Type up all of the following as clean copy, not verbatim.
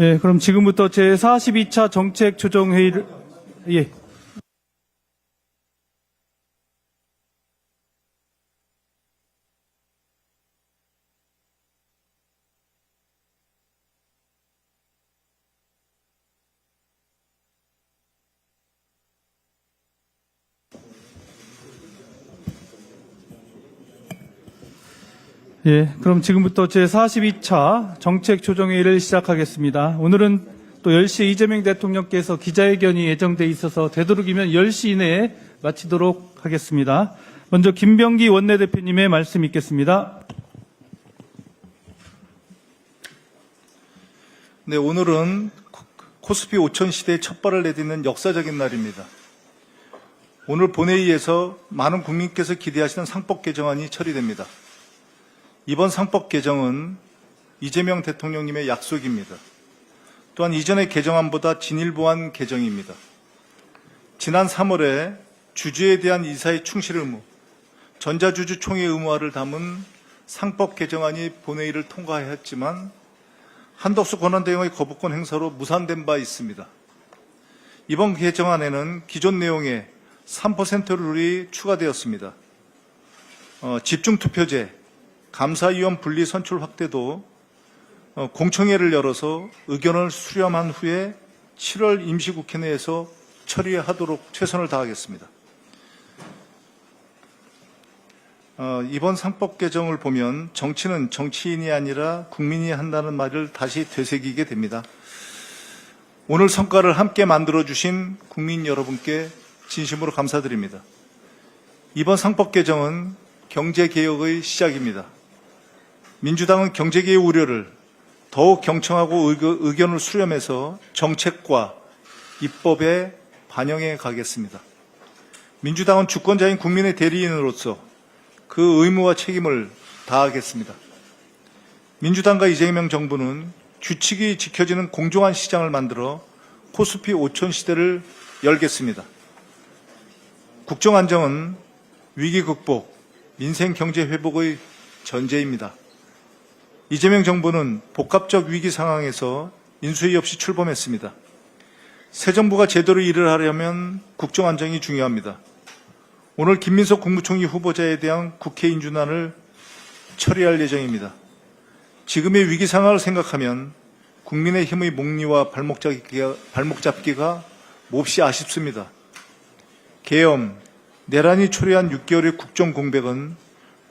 예, 그럼 지금부터 제42차 정책조정회의를, 예. 예, 그럼 지금부터 제42차 정책조정회의를 시작하겠습니다. 오늘은 또 10시에 이재명 대통령께서 기자회견이 예정돼 있어서 되도록이면 10시 이내에 마치도록 하겠습니다. 먼저 김병기 원내대표님의 말씀 있겠습니다. 네, 오늘은 코스피 5000 시대의 첫 발을 내딛는 역사적인 날입니다. 오늘 본회의에서 많은 국민께서 기대하시는 상법 개정안이 처리됩니다. 이번 상법 개정은 이재명 대통령님의 약속입니다. 또한 이전의 개정안보다 진일보한 개정입니다. 지난 3월에 주주에 대한 이사의 충실 의무, 전자주주 총회 의무화를 담은 상법 개정안이 본회의를 통과하였지만 한덕수 권한대행의 거부권 행사로 무산된 바 있습니다. 이번 개정안에는 기존 내용에 3% 룰이 추가되었습니다. 집중투표제, 감사위원 분리 선출 확대도 공청회를 열어서 의견을 수렴한 후에 7월 임시국회 내에서 처리하도록 최선을 다하겠습니다. 이번 상법 개정을 보면 정치는 정치인이 아니라 국민이 한다는 말을 다시 되새기게 됩니다. 오늘 성과를 함께 만들어주신 국민 여러분께 진심으로 감사드립니다. 이번 상법 개정은 경제개혁의 시작입니다. 민주당은 경제개혁 우려를 더욱 경청하고 의견을 수렴해서 정책과 입법에 반영해 가겠습니다. 민주당은 주권자인 국민의 대리인으로서 그 의무와 책임을 다하겠습니다. 민주당과 이재명 정부는 규칙이 지켜지는 공정한 시장을 만들어 코스피 5000 시대를 열겠습니다. 국정안정은 위기 극복, 민생 경제 회복의 전제입니다. 이재명 정부는 복합적 위기 상황에서 인수위 없이 출범했습니다. 새 정부가 제대로 일을 하려면 국정안정이 중요합니다. 오늘 김민석 국무총리 후보자에 대한 국회 인준안을 처리할 예정입니다. 지금의 위기 상황을 생각하면 국민의힘의 목리와 발목 잡기가 몹시 아쉽습니다. 계엄, 내란이 초래한 6개월의 국정 공백은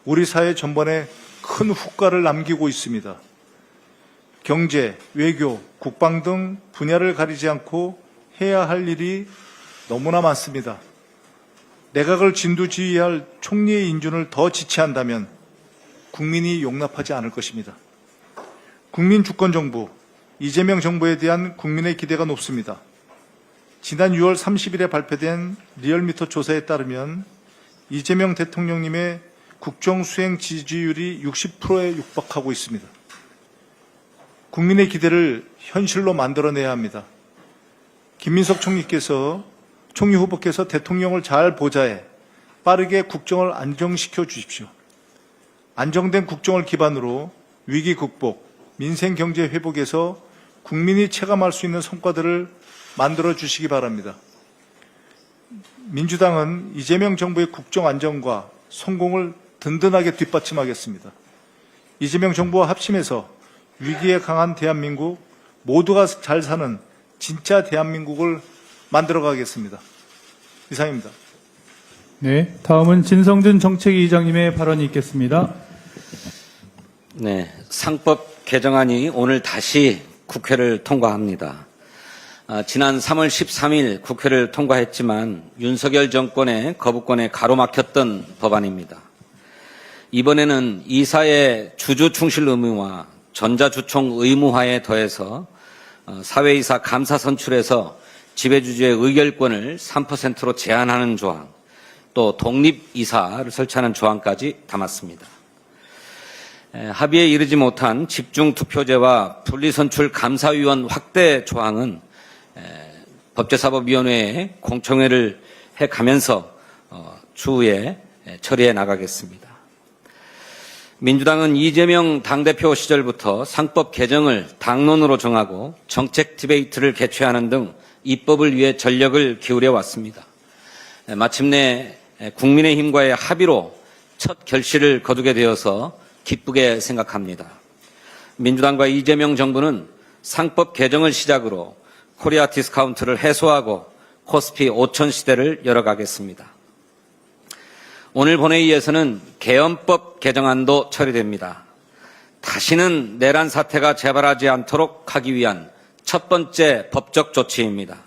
우리 사회 전반에 큰 후과를 남기고 있습니다. 경제, 외교, 국방 등 분야를 가리지 않고 해야 할 일이 너무나 많습니다. 내각을 진두지휘할 총리의 인준을 더 지체한다면 국민이 용납하지 않을 것입니다. 국민 주권정부, 이재명 정부에 대한 국민의 기대가 높습니다. 지난 6월 30일에 발표된 리얼미터 조사에 따르면 이재명 대통령님의 국정수행 지지율이 60%에 육박하고 있습니다. 국민의 기대를 현실로 만들어내야 합니다. 김민석 총리 후보께서 대통령을 잘 보좌해 빠르게 국정을 안정시켜 주십시오. 안정된 국정을 기반으로 위기 극복, 민생 경제 회복에서 국민이 체감할 수 있는 성과들을 만들어 주시기 바랍니다. 민주당은 이재명 정부의 국정 안정과 성공을 든든하게 뒷받침하겠습니다. 이재명 정부와 합심해서 위기에 강한 대한민국, 모두가 잘 사는 진짜 대한민국을 만들어가겠습니다. 이상입니다. 네, 다음은 진성준 정책위의장님의 발언이 있겠습니다. 네, 상법 개정안이 오늘 다시 국회를 통과합니다. 지난 3월 13일 국회를 통과했지만 윤석열 정권의 거부권에 가로막혔던 법안입니다. 이번에는 이사의 주주 충실 의무와 전자주총 의무화에 더해서 사회이사 감사 선출에서 지배주주의 의결권을 3%로 제한하는 조항, 또 독립이사를 설치하는 조항까지 담았습니다. 합의에 이르지 못한 집중투표제와 분리선출 감사위원 확대 조항은 법제사법위원회에 공청회를 해가면서 추후에 처리해 나가겠습니다. 민주당은 이재명 당대표 시절부터 상법 개정을 당론으로 정하고 정책 디베이트를 개최하는 등 입법을 위해 전력을 기울여 왔습니다. 마침내 국민의힘과의 합의로 첫 결실을 거두게 되어서 기쁘게 생각합니다. 민주당과 이재명 정부는 상법 개정을 시작으로 코리아 디스카운트를 해소하고 코스피 5천 시대를 열어가겠습니다. 오늘 본회의에서는 계엄법 개정안도 처리됩니다. 다시는 내란 사태가 재발하지 않도록 하기 위한 첫 번째 법적 조치입니다.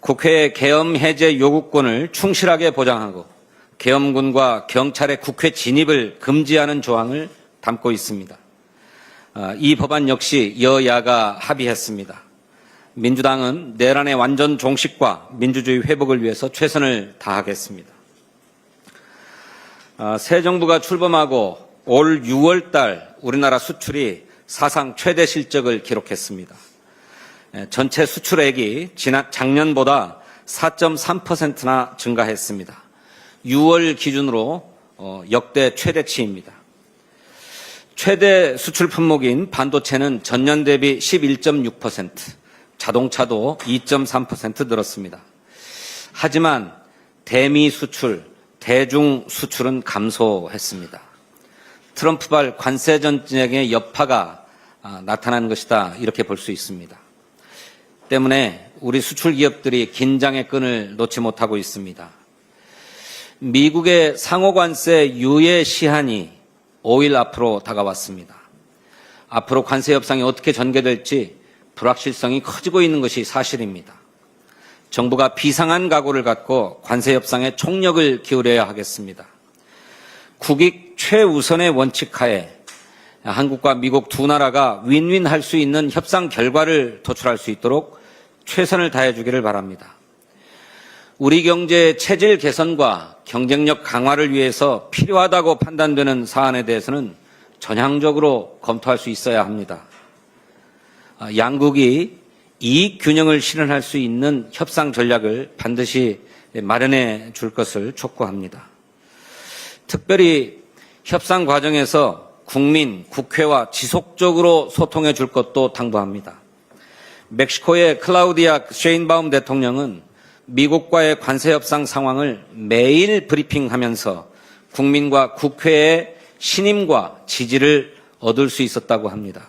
국회의 계엄 해제 요구권을 충실하게 보장하고 계엄군과 경찰의 국회 진입을 금지하는 조항을 담고 있습니다. 이 법안 역시 여야가 합의했습니다. 민주당은 내란의 완전 종식과 민주주의 회복을 위해서 최선을 다하겠습니다. 새 정부가 출범하고 올 6월 달 우리나라 수출이 사상 최대 실적을 기록했습니다. 전체 수출액이 작년보다 4.3%나 증가했습니다. 6월 기준으로 역대 최대치입니다. 최대 수출 품목인 반도체는 전년 대비 11.6%, 자동차도 2.3% 늘었습니다. 하지만 대미 수출, 대중 수출은 감소했습니다. 트럼프발 관세 전쟁의 여파가 나타난 것이다, 이렇게 볼 수 있습니다. 때문에 우리 수출 기업들이 긴장의 끈을 놓지 못하고 있습니다. 미국의 상호관세 유예 시한이 5일 앞으로 다가왔습니다. 앞으로 관세 협상이 어떻게 전개될지 불확실성이 커지고 있는 것이 사실입니다. 정부가 비상한 각오를 갖고 관세 협상에 총력을 기울여야 하겠습니다. 국익 최우선의 원칙 하에 한국과 미국 두 나라가 윈윈할 수 있는 협상 결과를 도출할 수 있도록 최선을 다해 주기를 바랍니다. 우리 경제의 체질 개선과 경쟁력 강화를 위해서 필요하다고 판단되는 사안에 대해서는 전향적으로 검토할 수 있어야 합니다. 양국이 이익 균형을 실현할 수 있는 협상 전략을 반드시 마련해 줄 것을 촉구합니다. 특별히 협상 과정에서 국민, 국회와 지속적으로 소통해 줄 것도 당부합니다. 멕시코의 클라우디아 셰인바움 대통령은 미국과의 관세 협상 상황을 매일 브리핑하면서 국민과 국회의 신임과 지지를 얻을 수 있었다고 합니다.